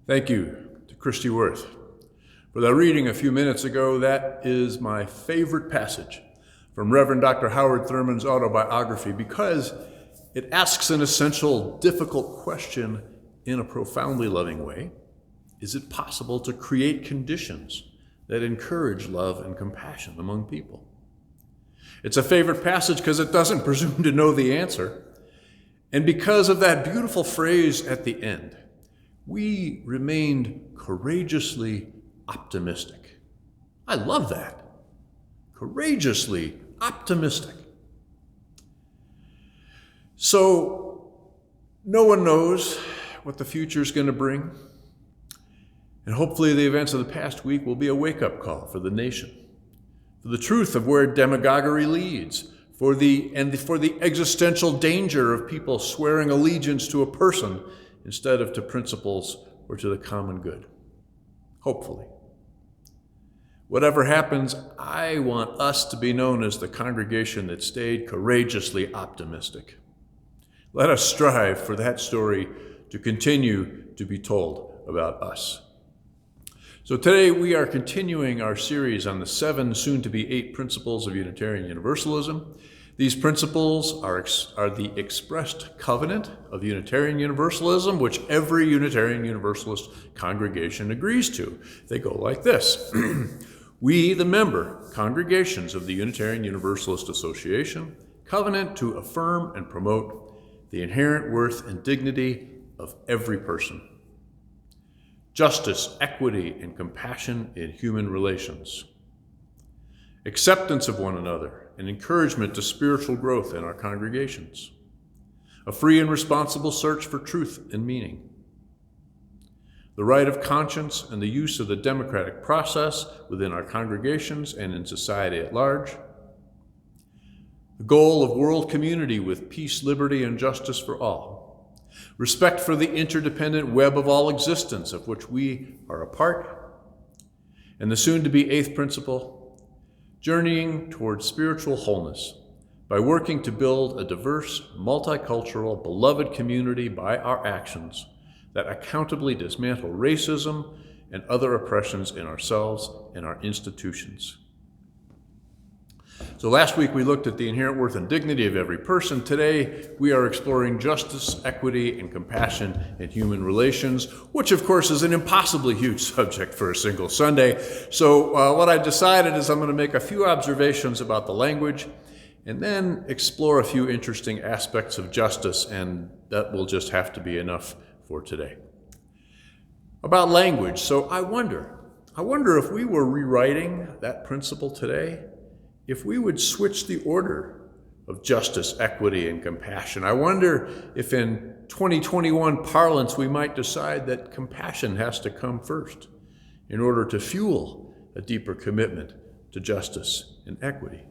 Thank you to Christy Worth for that reading a few minutes ago. That is my favorite passage from Reverend Dr. Howard Thurman's autobiography because it asks an essential, difficult question in a profoundly loving way. Is it possible to create conditions that encourage love and compassion among people? It's a favorite passage because it doesn't presume to know the answer. And because of that beautiful phrase at the end, we remained courageously optimistic. I love that. Courageously optimistic. So, no one knows what the future is going to bring. And hopefully the events of the past week will be a wake-up call for the nation, for the truth of where demagoguery leads, for the existential danger of people swearing allegiance to a person instead of to principles or to the common good. Hopefully. Whatever happens, I want us to be known as the congregation that stayed courageously optimistic. Let us strive for that story to continue to be told about us. So today we are continuing our series on the 7, soon-to-be 8 principles of Unitarian Universalism. These principles are the expressed covenant of Unitarian Universalism, which every Unitarian Universalist congregation agrees to. They go like this. We, the member congregations of the Unitarian Universalist Association, covenant to affirm and promote the inherent worth and dignity of every person. Justice, equity, and compassion in human relations. Acceptance of one another and encouragement to spiritual growth in our congregations. A free and responsible search for truth and meaning. The right of conscience and the use of the democratic process within our congregations and in society at large. The goal of world community with peace, liberty, and justice for all. Respect for the interdependent web of all existence of which we are a part. And the soon-to-be 8th principle, journeying towards spiritual wholeness by working to build a diverse, multicultural, beloved community by our actions that accountably dismantle racism and other oppressions in ourselves and our institutions. So last week we looked at the inherent worth and dignity of every person. Today we are exploring justice, equity, and compassion in human relations, which of course is an impossibly huge subject for a single Sunday. So what I decided is I'm going to make a few observations about the language and then explore a few interesting aspects of justice, and that will just have to be enough for today. About language, so I wonder if we were rewriting that principle today, if we would switch the order of justice, equity, and compassion. I wonder if in 2021 parlance we might decide that compassion has to come first in order to fuel a deeper commitment to justice and equity.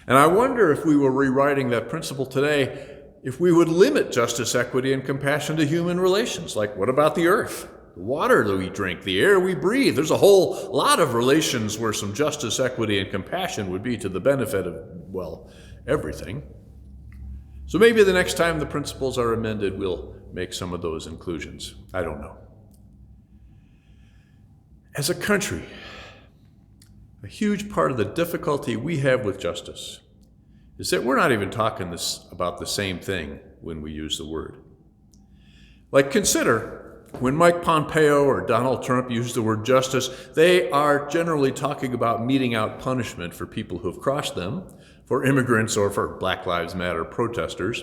And I wonder if we were rewriting that principle today, if we would limit justice, equity, and compassion to human relations. Like, what about the earth? The water that we drink, the air we breathe. There's a whole lot of relations where some justice, equity, and compassion would be to the benefit of, well, everything. So maybe the next time the principles are amended, we'll make some of those inclusions. I don't know. As a country, a huge part of the difficulty we have with justice is that we're not even talking about the same thing when we use the word. Like, consider when Mike Pompeo or Donald Trump use the word justice, they are generally talking about meting out punishment for people who have crossed them, for immigrants or for Black Lives Matter protesters.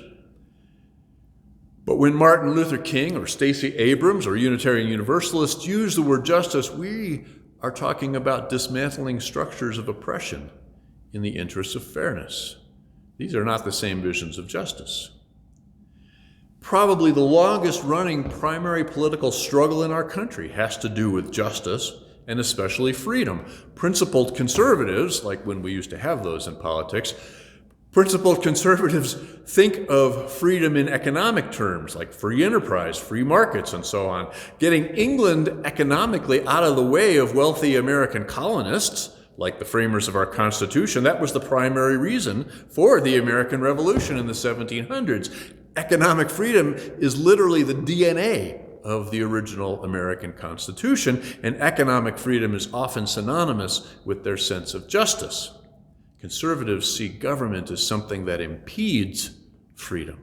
But when Martin Luther King or Stacey Abrams or Unitarian Universalists use the word justice, we are talking about dismantling structures of oppression in the interests of fairness. These are not the same visions of justice. Probably the longest running primary political struggle in our country has to do with justice and especially freedom. Principled conservatives, like when we used to have those in politics, principled conservatives think of freedom in economic terms, like free enterprise, free markets, and so on. Getting England economically out of the way of wealthy American colonists, like the framers of our Constitution, that was the primary reason for the American Revolution in the 1700s. Economic freedom is literally the DNA of the original American Constitution, and economic freedom is often synonymous with their sense of justice. Conservatives see government as something that impedes freedom.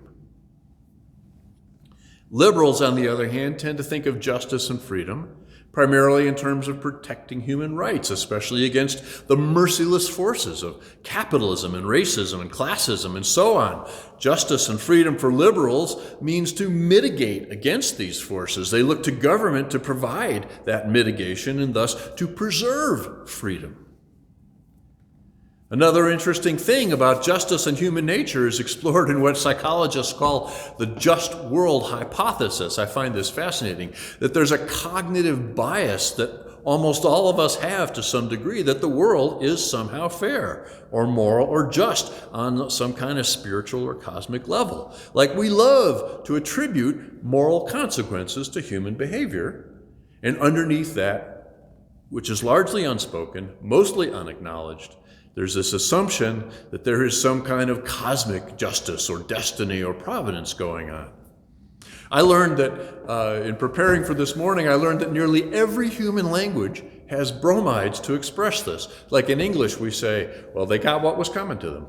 Liberals, on the other hand, tend to think of justice and freedom primarily in terms of protecting human rights, especially against the merciless forces of capitalism and racism and classism and so on. Justice and freedom for liberals means to mitigate against these forces. They look to government to provide that mitigation and thus to preserve freedom. Another interesting thing about justice and human nature is explored in what psychologists call the just world hypothesis. I find this fascinating, that there's a cognitive bias that almost all of us have to some degree, that the world is somehow fair or moral or just on some kind of spiritual or cosmic level. Like we love to attribute moral consequences to human behavior, and underneath that, which is largely unspoken, mostly unacknowledged, there's this assumption that there is some kind of cosmic justice or destiny or providence going on. I learned that in preparing for this morning, I learned that nearly every human language has bromides to express this. Like in English, we say, well, they got what was coming to them.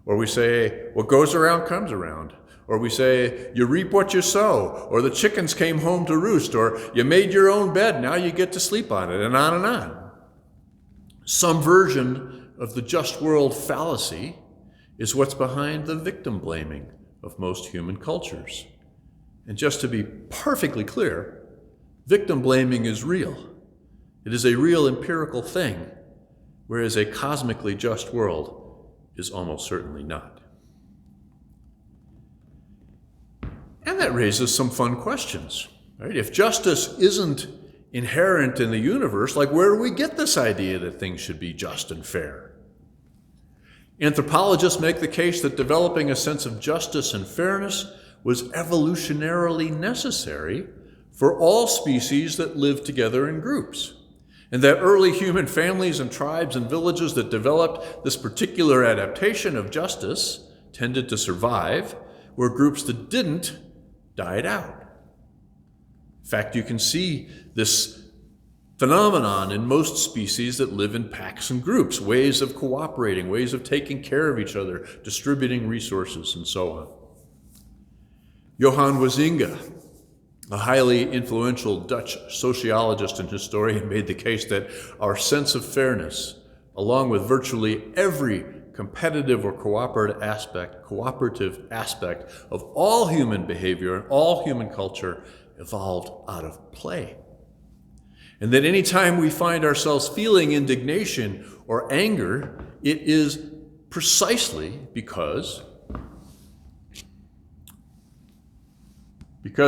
Or we say, what goes around comes around. Or we say, you reap what you sow. Or the chickens came home to roost. Or you made your own bed, now you get to sleep on it, and on and on. Some version of the just world fallacy is what's behind the victim blaming of most human cultures. And just to be perfectly clear, victim blaming is real. It is a real empirical thing, whereas a cosmically just world is almost certainly not. And that raises some fun questions, right? If justice isn't inherent in the universe, like where do we get this idea that things should be just and fair? Anthropologists make the case that developing a sense of justice and fairness was evolutionarily necessary for all species that live together in groups, and that early human families and tribes and villages that developed this particular adaptation of justice tended to survive, where groups that didn't died out. In fact, you can see this phenomenon in most species that live in packs and groups, ways of cooperating, ways of taking care of each other, distributing resources, and so on. Johan Huizinga, a highly influential Dutch sociologist and historian, made the case that our sense of fairness, along with virtually every competitive or cooperative aspect of all human behavior and all human culture, evolved out of play. And that any time we find ourselves feeling indignation or anger, it is precisely because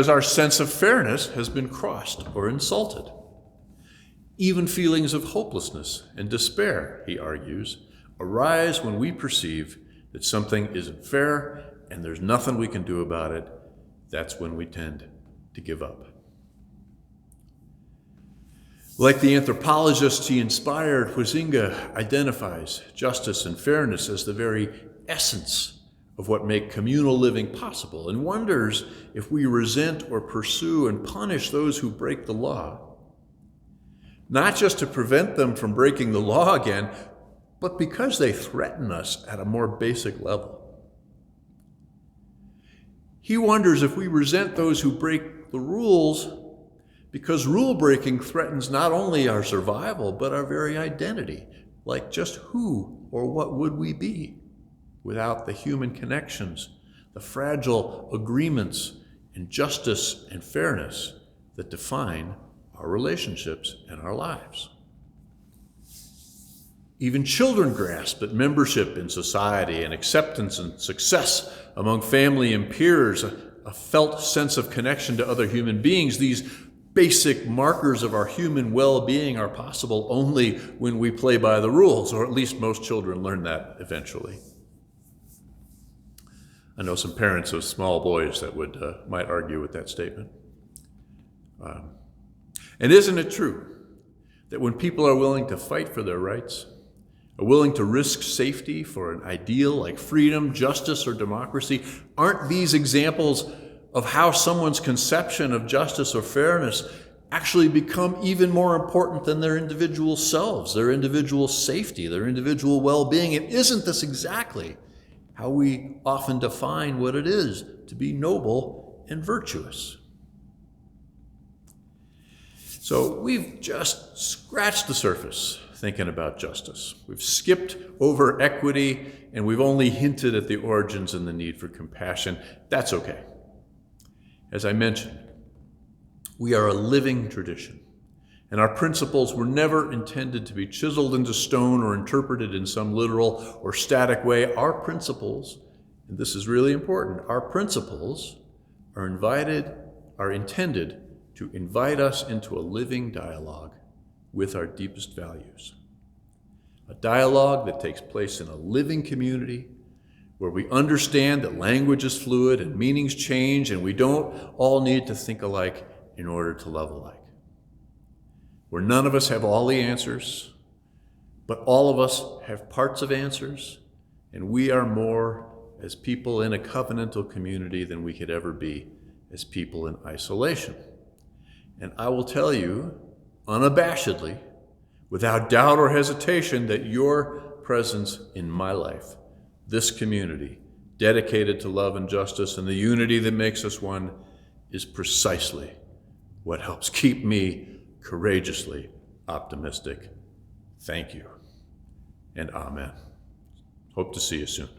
our sense of fairness has been crossed or insulted. Even feelings of hopelessness and despair, he argues, arise when we perceive that something isn't fair and there's nothing we can do about it. That's when we tend to give up. Like the anthropologists he inspired, Huizinga identifies justice and fairness as the very essence of what make communal living possible, and wonders if we resent or pursue and punish those who break the law, not just to prevent them from breaking the law again, but because they threaten us at a more basic level. He wonders if we resent those who break the rules because rule breaking threatens not only our survival, but our very identity. Like, just who or what would we be without the human connections, the fragile agreements, and justice and fairness that define our relationships and our lives? Even children grasp at membership in society and acceptance and success among family and peers, a felt sense of connection to other human beings. These basic markers of our human well-being are possible only when we play by the rules, or at least most children learn that eventually. I know some parents of small boys that might argue with that statement. And isn't it true that when people are willing to fight for their rights, are willing to risk safety for an ideal like freedom, justice, or democracy, aren't these examples of how someone's conception of justice or fairness actually become even more important than their individual selves, their individual safety, their individual well-being. And isn't this exactly how we often define what it is to be noble and virtuous? So we've just scratched the surface thinking about justice. We've skipped over equity, and we've only hinted at the origins and the need for compassion. That's okay. As I mentioned, we are a living tradition, and our principles were never intended to be chiseled into stone or interpreted in some literal or static way. Our principles, and this is really important, our principles are intended to invite us into a living dialogue with our deepest values. A dialogue that takes place in a living community where we understand that language is fluid and meanings change, and we don't all need to think alike in order to love alike. Where none of us have all the answers, but all of us have parts of answers, and we are more as people in a covenantal community than we could ever be as people in isolation. And I will tell you, unabashedly, without doubt or hesitation, that your presence in my life, this community, dedicated to love and justice and the unity that makes us one, is precisely what helps keep me courageously optimistic. Thank you, and amen. Hope to see you soon.